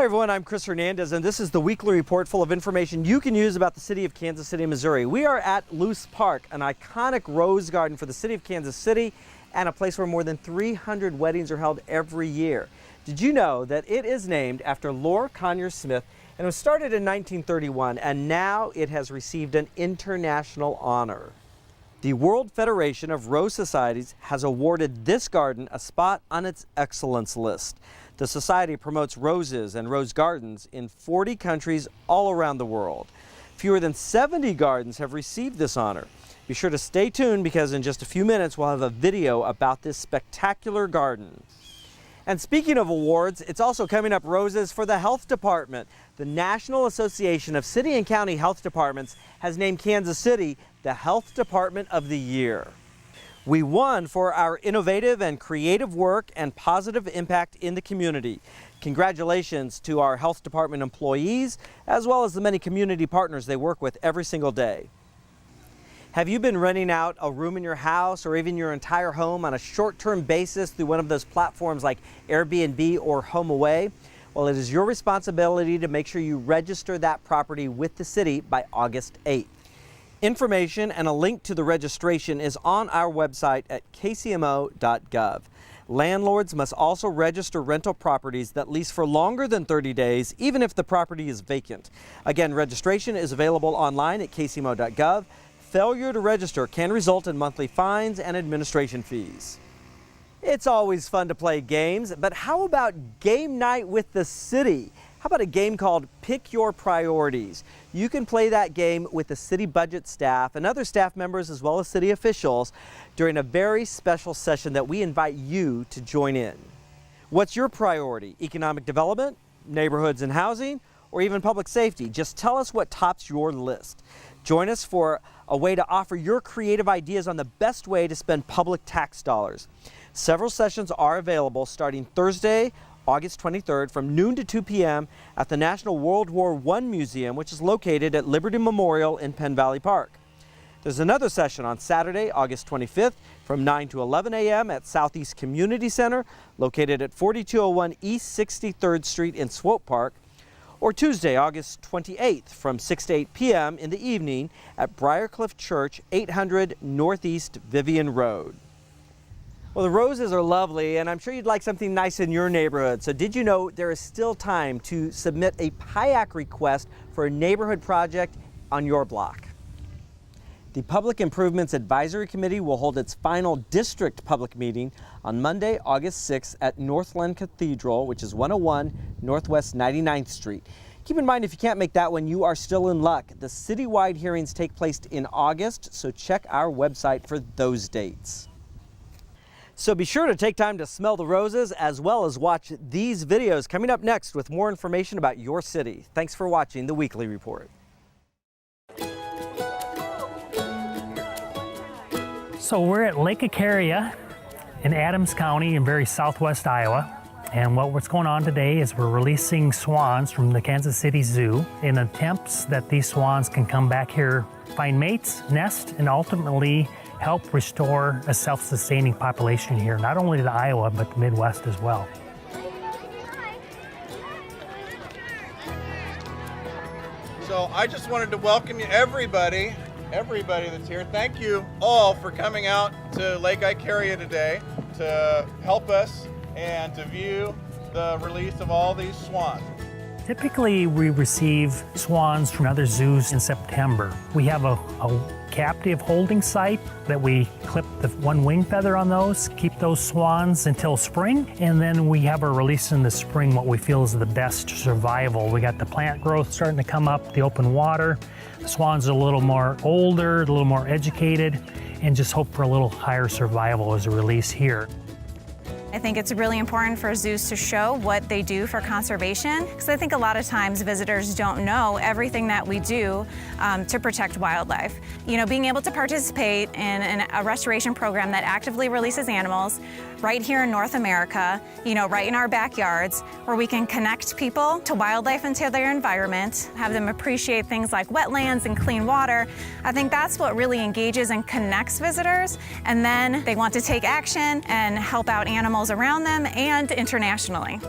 Hi everyone, I'm Chris Hernandez and this is the weekly report full of information you can use about the city of Kansas City, Missouri. We are at Luce Park, an iconic rose garden for the city of Kansas City and a place where more than 300 weddings are held every year. Did you know that it is named after Lord Conyers Smith and it was started in 1931 and now it has received an international honor. The World Federation of Rose Societies has awarded this garden a spot on its excellence list. The society promotes roses and rose gardens in 40 countries all around the world. Fewer than 70 gardens have received this honor. Be sure to stay tuned because in just a few minutes we'll have a video about this spectacular garden. And speaking of awards, it's also coming up roses for the health department. The National Association of City and County Health Departments has named Kansas City the Health Department of the Year. We won for our innovative and creative work and positive impact in the community. Congratulations to our health department employees, as well as the many community partners they work with every single day. Have you been renting out a room in your house or even your entire home on a short-term basis through one of those platforms like Airbnb or HomeAway? Well, it is your responsibility to make sure you register that property with the city by August 8th. Information and a link to the registration is on our website at kcmo.gov. Landlords must also register rental properties that lease for longer than 30 days, even if the property is vacant. Again, registration is available online at kcmo.gov. Failure to register can result in monthly fines and administration fees. It's always fun to play games, but how about game night with the city? How about a game called Pick Your Priorities? You can play that game with the city budget staff and other staff members as well as city officials during a very special session that we invite you to join in. What's your priority? Economic development, neighborhoods and housing, or even public safety? Just tell us what tops your list. Join us for a way to offer your creative ideas on the best way to spend public tax dollars. Several sessions are available starting Thursday, August 23rd from noon to 2 p.m. at the National World War I Museum, which is located at Liberty Memorial in Penn Valley Park. There's another session on Saturday, August 25th from 9 to 11 a.m. at Southeast Community Center, located at 4201 East 63rd Street in Swope Park, or Tuesday, August 28th from 6 to 8 p.m. in the evening at Briarcliff Church, 800 Northeast Vivian Road. Well, the roses are lovely, and I'm sure you'd like something nice in your neighborhood. So did you know there is still time to submit a PIAC request for a neighborhood project on your block? The Public Improvements Advisory Committee will hold its final district public meeting on Monday, August 6th at Northland Cathedral, which is 101 Northwest 99th Street. Keep in mind, if you can't make that one, you are still in luck. The citywide hearings take place in August, so check our website for those dates. So be sure to take time to smell the roses as well as watch these videos coming up next with more information about your city. Thanks for watching the Weekly Report. So we're at Lake Icaria in Adams County in very southwest Iowa. And what's going on today is we're releasing swans from the Kansas City Zoo in attempts that these swans can come back here, find mates, nest, and ultimately help restore a self-sustaining population here, not only to Iowa, but the Midwest as well. So I just wanted to welcome you, everybody that's here. Thank you all for coming out to Lake Icaria today to help us and to view the release of all these swans. Typically, we receive swans from other zoos in September. We have a captive holding site that we clip the one wing feather on those, keep those swans until spring, and then we have a release in the spring, what we feel is the best survival. We got the plant growth starting to come up, the open water. The swans are a little more older, a little more educated, and just hope for a little higher survival as a release here. I think it's really important for zoos to show what they do for conservation, because I think a lot of times visitors don't know everything that we do to protect wildlife. You know, being able to participate in a restoration program that actively releases animals right here in North America, you know, right in our backyards, where we can connect people to wildlife and to their environment, have them appreciate things like wetlands and clean water. I think that's what really engages and connects visitors, and then they want to take action and help out animals around them and internationally.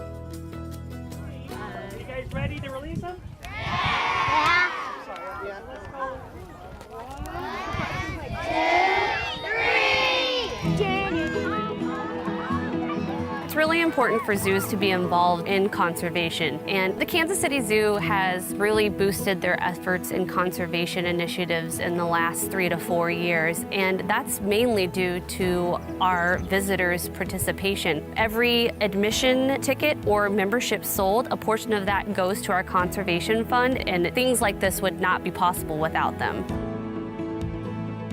guys ready to release them? It's really important for zoos to be involved in conservation, and the Kansas City Zoo has really boosted their efforts in conservation initiatives in the last 3 to 4 years, and that's mainly due to our visitors' participation. Every admission ticket or membership sold, a portion of that goes to our conservation fund, and things like this would not be possible without them.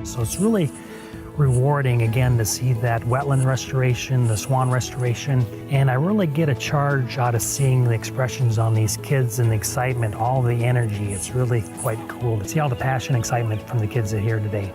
So it's really rewarding again to see that wetland restoration, the swan restoration, and I really get a charge out of seeing the expressions on these kids and the excitement, all the energy. It's really quite cool to see all the passion and excitement from the kids that are here today.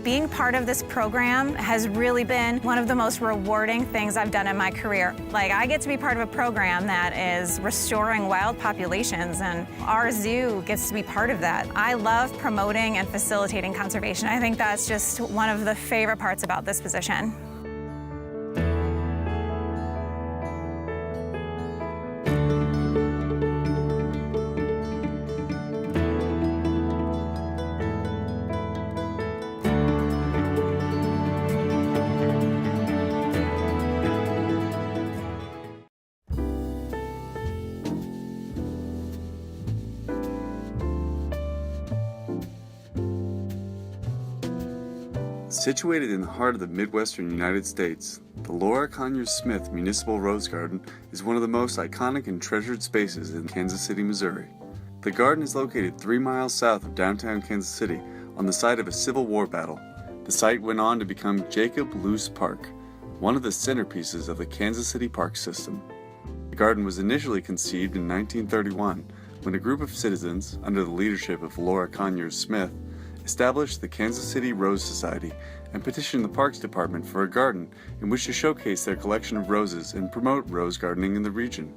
Being part of this program has really been one of the most rewarding things I've done in my career. Like, I get to be part of a program that is restoring wild populations, and our zoo gets to be part of that. I love promoting and facilitating conservation. I think that's just one of the favorite parts about this position. Situated in the heart of the Midwestern United States, the Laura Conyers Smith Municipal Rose Garden is one of the most iconic and treasured spaces in Kansas City, Missouri. The garden is located 3 miles south of downtown Kansas City on the site of a Civil War battle. The site went on to become Jacob Luce Park, one of the centerpieces of the Kansas City Park system. The garden was initially conceived in 1931 when a group of citizens, under the leadership of Laura Conyers Smith, established the Kansas City Rose Society and petitioned the Parks Department for a garden in which to showcase their collection of roses and promote rose gardening in the region.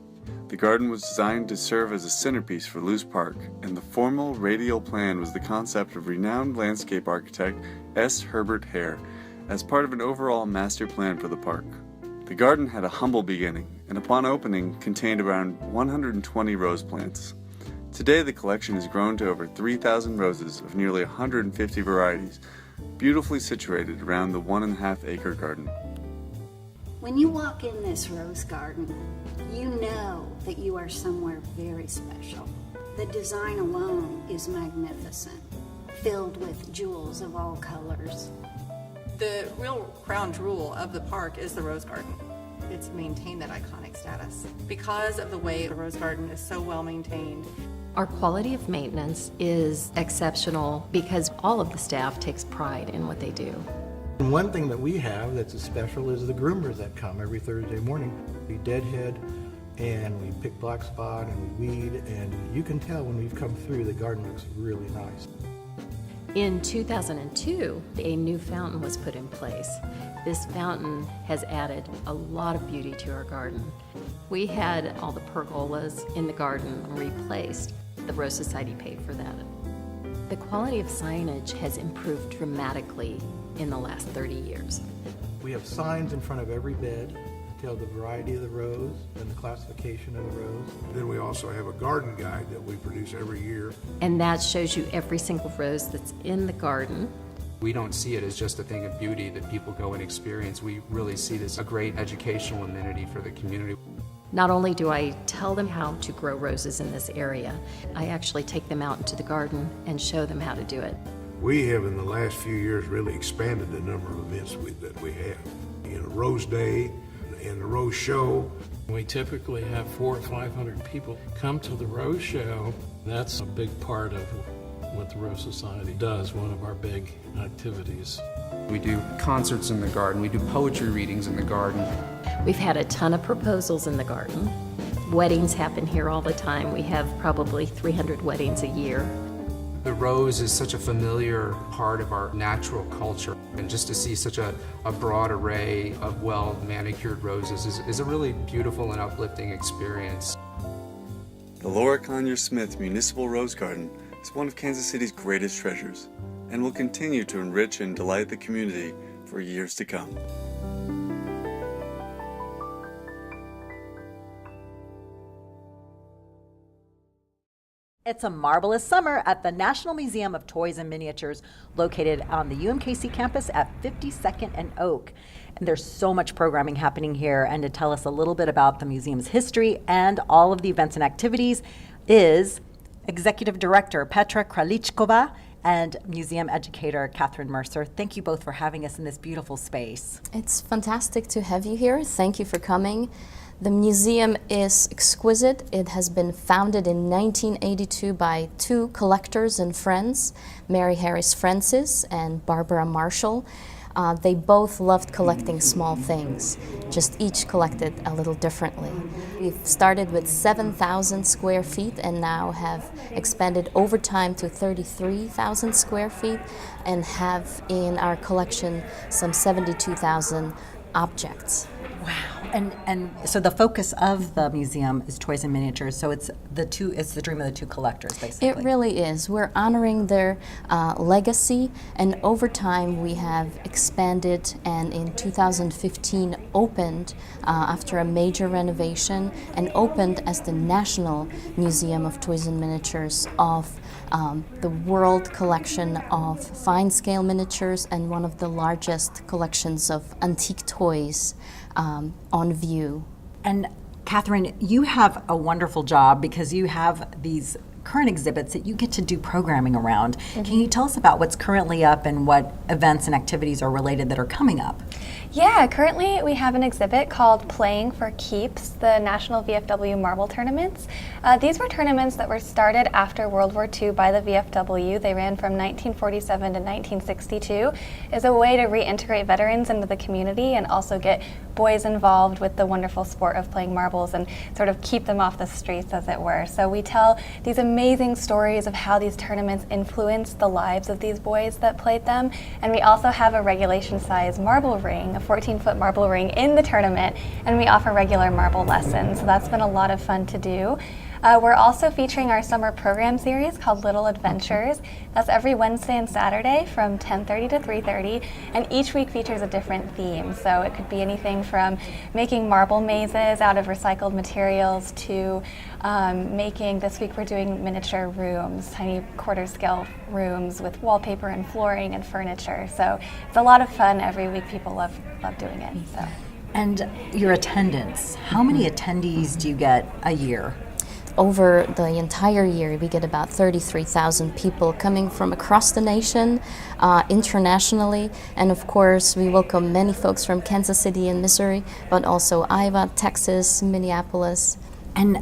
The garden was designed to serve as a centerpiece for Luce Park, and the formal radial plan was the concept of renowned landscape architect S. Herbert Hare as part of an overall master plan for the park. The garden had a humble beginning, and upon opening contained around 120 rose plants. Today the collection has grown to over 3,000 roses of nearly 150 varieties, beautifully situated around the 1.5-acre garden. When you walk in this rose garden, you know that you are somewhere very special. The design alone is magnificent, filled with jewels of all colors. The real crown jewel of the park is the rose garden. It's maintained that iconic status because of the way the rose garden is so well maintained. Our quality of maintenance is exceptional because all of the staff takes pride in what they do. And one thing that we have that's special is the groomers that come every Thursday morning. We deadhead and we pick black spot and we weed, and you can tell when we've come through, the garden looks really nice. In 2002, a new fountain was put in place. This fountain has added a lot of beauty to our garden. We had all the pergolas in the garden replaced. The Rose Society paid for that. The quality of signage has improved dramatically in the last 30 years. We have signs in front of every bed that tell the variety of the rose and the classification of the rose. Then we also have a garden guide that we produce every year. And that shows you every single rose that's in the garden. We don't see it as just a thing of beauty that people go and experience. We really see this as a great educational amenity for the community. Not only do I tell them how to grow roses in this area, I actually take them out into the garden and show them how to do it. We have in the last few years really expanded the number of events that we have. You know, Rose Day and the Rose Show. We typically have 400 or 500 people come to the Rose Show. That's a big part of what the Rose Society does, one of our big activities. We do concerts in the garden. We do poetry readings in the garden. We've had a ton of proposals in the garden. Weddings happen here all the time. We have probably 300 weddings a year. The rose is such a familiar part of our natural culture, and just to see such a broad array of well-manicured roses is a really beautiful and uplifting experience. The Laura Conyers Smith Municipal Rose Garden is one of Kansas City's greatest treasures and will continue to enrich and delight the community for years to come. It's a marvelous summer at the National Museum of Toys and Miniatures, located on the UMKC campus at 52nd and Oak. And there's so much programming happening here, and to tell us a little bit about the museum's history and all of the events and activities is Executive Director Petra Kralichkova and Museum Educator Catherine Mercer. Thank you both for having us in this beautiful space. It's fantastic to have you here. Thank you for coming. The museum is exquisite. It has been founded in 1982 by two collectors and friends, Mary Harris Francis and Barbara Marshall. They both loved collecting small things, just each collected a little differently. We've started with 7,000 square feet and now have expanded over time to 33,000 square feet and have in our collection some 72,000 objects. Wow. And so the focus of the museum is toys and miniatures. So it's the dream of the two collectors, basically. It really is. We're honoring their legacy, and over time we have expanded, and in 2015 opened after a major renovation, and opened as the National Museum of Toys and Miniatures of the world collection of fine scale miniatures and one of the largest collections of antique toys on view. And Catherine, you have a wonderful job because you have these current exhibits that you get to do programming around. Mm-hmm. Can you tell us about what's currently up and what events and activities are related that are coming up? Yeah, currently we have an exhibit called Playing for Keeps, the National VFW Marble Tournaments. These were tournaments that were started after World War II by the VFW. They ran from 1947 to 1962 as a way to reintegrate veterans into the community and also get boys involved with the wonderful sport of playing marbles and sort of keep them off the streets, as it were. So we tell these amazing stories of how these tournaments influenced the lives of these boys that played them. And we also have a regulation size marble ring, a 14-foot marble ring in the tournament, and we offer regular marble lessons. So that's been a lot of fun to do. We're also featuring our summer program series called Little Adventures. That's every Wednesday and Saturday from 10:30 to 3:30, and each week features a different theme. So it could be anything from making marble mazes out of recycled materials to this week we're doing miniature rooms, tiny quarter-scale rooms with wallpaper and flooring and furniture. So it's a lot of fun every week. People love doing it. So. And your attendance, how many attendees do you get a year? Over the entire year, we get about 33,000 people coming from across the nation, internationally, and of course we welcome many folks from Kansas City and Missouri, but also Iowa, Texas, Minneapolis. And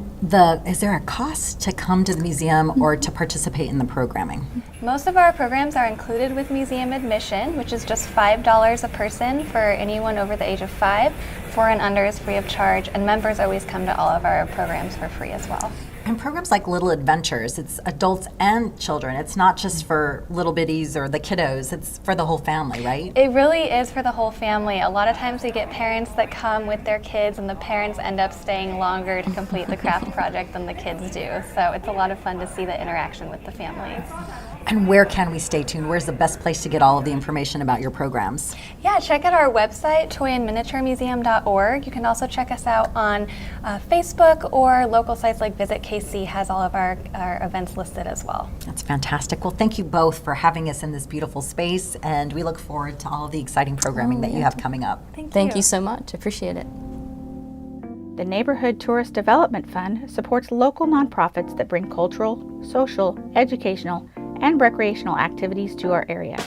is there a cost to come to the museum or to participate in the programming? Most of our programs are included with museum admission, which is just $5 a person for anyone over the age of 5. 4 and under is free of charge, and members always come to all of our programs for free as well. And programs like Little Adventures, it's adults and children. It's not just for little bitties or the kiddos, it's for the whole family, right? It really is for the whole family. A lot of times we get parents that come with their kids, and the parents end up staying longer to complete the craft project than the kids do. So it's a lot of fun to see the interaction with the families. And where can we stay tuned? Where's the best place to get all of the information about your programs? Yeah, check out our website, toyandminiaturemuseum.org. You can also check us out on Facebook, or local sites like Visit KC has all of our events listed as well. That's fantastic. Well, thank you both for having us in this beautiful space, and we look forward to all of the exciting programming that you have coming up. Thank you so much. Appreciate it. The Neighborhood Tourist Development Fund supports local nonprofits that bring cultural, social, educational, and recreational activities to our area.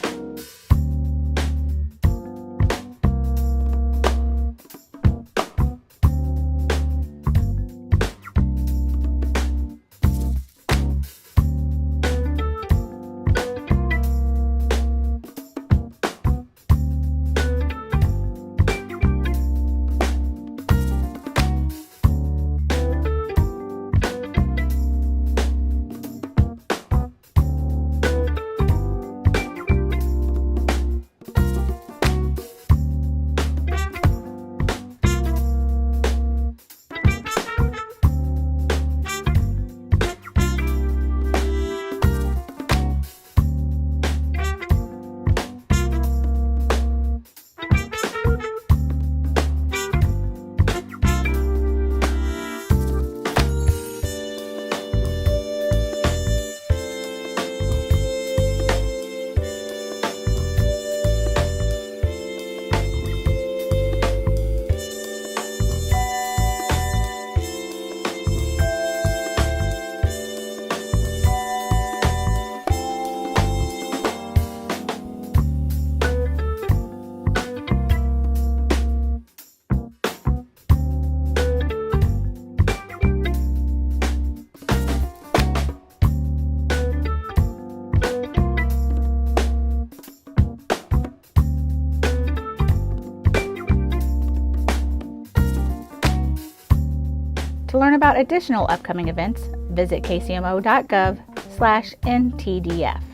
learn about additional upcoming events, visit kcmo.gov/ntdf.